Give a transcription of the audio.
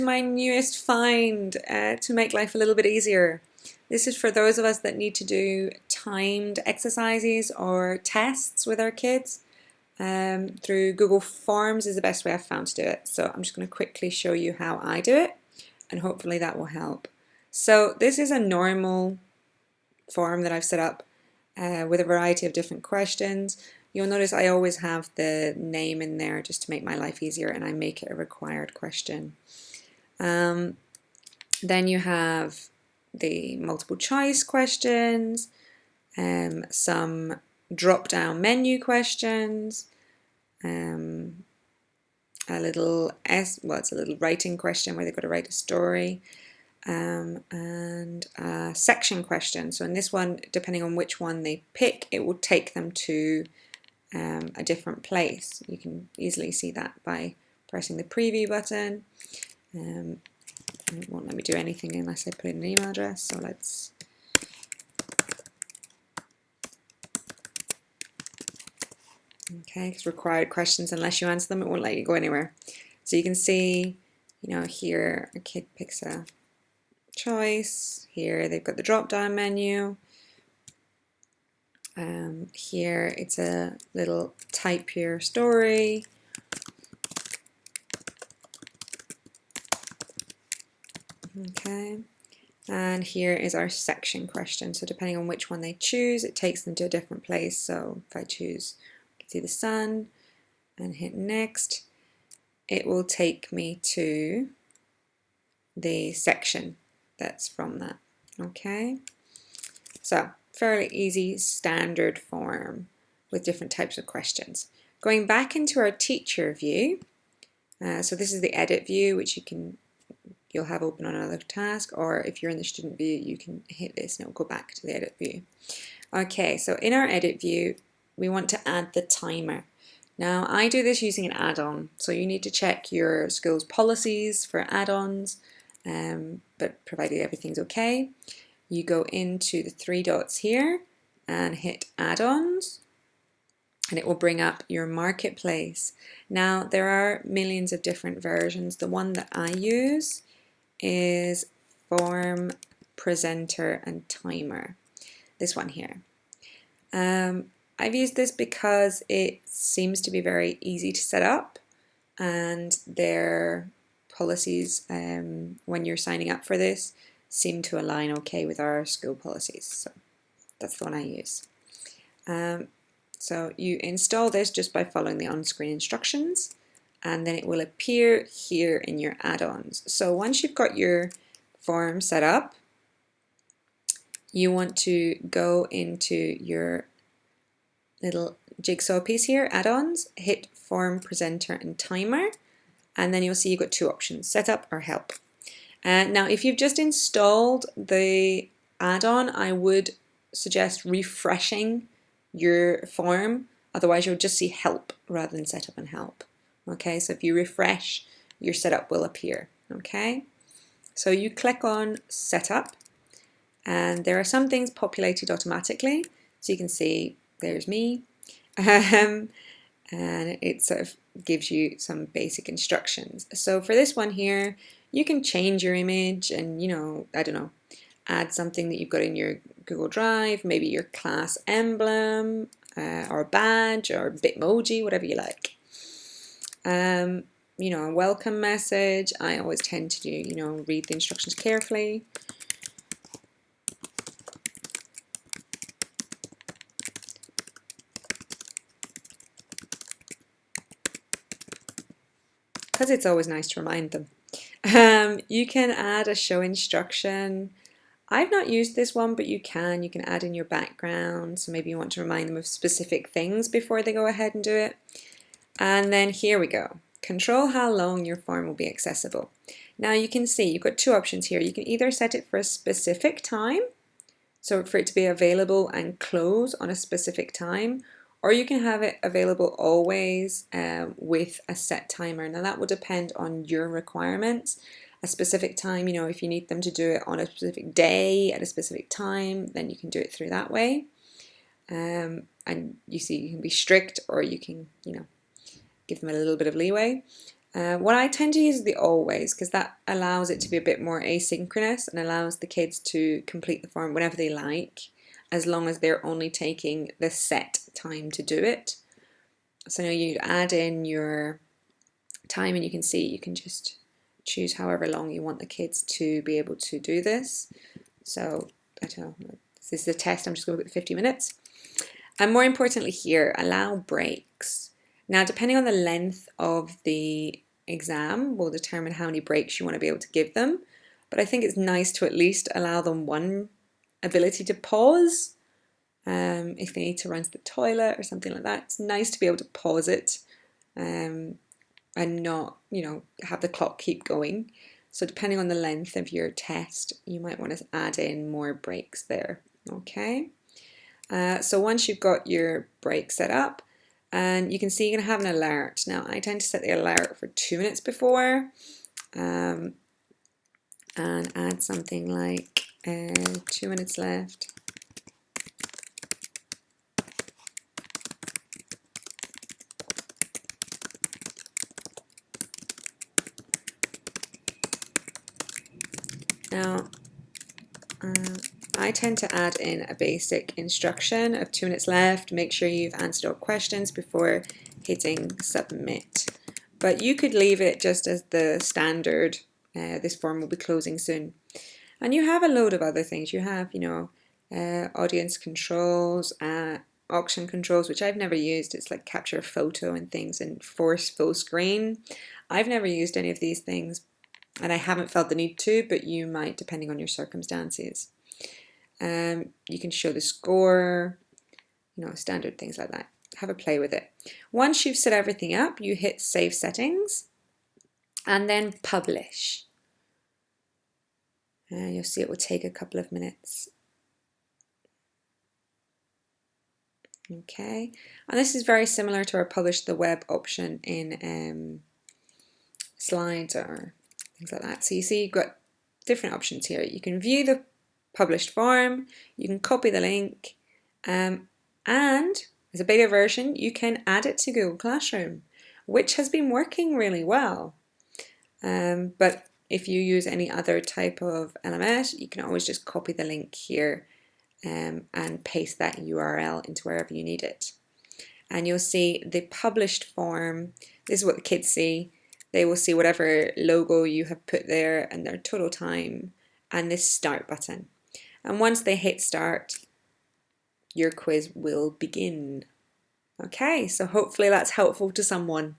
My newest find to make life a little bit easier. This is for those of us that need to do timed exercises or tests with our kids. Through Google Forms is the best way I've found to do it. So I'm just going to quickly show you how I do it, and hopefully that will help. So this is a normal form that I've set up with a variety of different questions. You'll notice I always have the name in there just to make my life easier, and I make it a required question. Then you have the multiple choice questions, some drop-down menu questions, a little it's a little writing question where they've got to write a story, and a section question. So in this one, depending on which one they pick, it will take them to a different place. You can easily see that by pressing the preview button. It won't let me do anything unless I put in an email address, so let's okay, because required questions, unless you answer them, it won't let you go anywhere. So you can see, here a kid picks a choice. Here they've got the drop-down menu. Here it's a little type your story. Okay, and here is our section question. So depending on which one they choose, it takes them to a different place. So if I choose, you can see the sun, and hit next, it will take me to the section that's from that. Okay, so fairly easy standard form with different types of questions. Going back into our teacher view, so this is the edit view, which you'll have open on another task, or if you're in the student view, you can hit this and it'll go back to the edit view. Okay, so in our edit view, we want to add the timer. Now, I do this using an add-on, so you need to check your school's policies for add-ons, but provided everything's okay, you go into the three dots here and hit add-ons, and it will bring up your marketplace. Now, there are millions of different versions. The one that I use is Form, Presenter, and Timer. This one here. I've used this because it seems to be very easy to set up, and their policies when you're signing up for this seem to align okay with our school policies. So that's the one I use. So you install this just by following the on-screen instructions, and then it will appear here in your add-ons. So once you've got your form set up, you want to go into your little jigsaw piece here, add-ons, hit Form, Presenter, and Timer, and then you'll see you've got two options, Setup or Help. Now, if you've just installed the add-on, I would suggest refreshing your form, otherwise you'll just see Help rather than Setup and Help. Okay, so if you refresh, your setup will appear. Okay, so you click on Setup, and there are some things populated automatically. So you can see there's me, and it sort of gives you some basic instructions. So for this one here, you can change your image and, I don't know, add something that you've got in your Google Drive, maybe your class emblem, or a badge, or Bitmoji, whatever you like. A welcome message. I always tend to do, read the instructions carefully. Because it's always nice to remind them. You can add a show instruction. I've not used this one, but you can add in your background, so maybe you want to remind them of specific things before they go ahead and do it. And then here we go. Control how long your form will be accessible. Now you can see you've got two options here. You can either set it for a specific time, so for it to be available and close on a specific time, or you can have it available always with a set timer. Now that will depend on your requirements. A specific time, if you need them to do it on a specific day at a specific time, then you can do it through that way. And you see, you can be strict, or you can, give them a little bit of leeway. What I tend to use is the always, because that allows it to be a bit more asynchronous and allows the kids to complete the form whenever they like, as long as they're only taking the set time to do it. So now you add in your time, and you can see you can just choose however long you want the kids to be able to do this. So I don't know, this is the test, I'm just going to put 50 minutes. And more importantly here, allow breaks. Now, depending on the length of the exam will determine how many breaks you want to be able to give them. But I think it's nice to at least allow them one ability to pause. If they need to run to the toilet or something like that, it's nice to be able to pause it and not, have the clock keep going. So depending on the length of your test, you might want to add in more breaks there. Okay. So once you've got your break set up, and you can see you're going to have an alert. Now I tend to set the alert for 2 minutes before and add something like 2 minutes left. Now I tend to add in a basic instruction of 2 minutes left. Make sure you've answered all questions before hitting submit. But you could leave it just as the standard. This form will be closing soon. And you have a load of other things. You have, audience controls, auction controls, which I've never used. It's like capture a photo and things, and force full screen. I've never used any of these things, and I haven't felt the need to, but you might, depending on your circumstances. You can show the score, standard things like that. Have a play with it. Once you've set everything up, you hit Save Settings and then Publish. You'll see it will take a couple of minutes. Okay, and this is very similar to our Publish the Web option in Slides or things like that. So you see you've got different options here. You can view the published form, you can copy the link, and as a beta version, you can add it to Google Classroom, which has been working really well. But if you use any other type of LMS, you can always just copy the link here and paste that URL into wherever you need it. And you'll see the published form. This is what the kids see. They will see whatever logo you have put there and their total time and this start button. And once they hit start, your quiz will begin. Okay, so hopefully that's helpful to someone.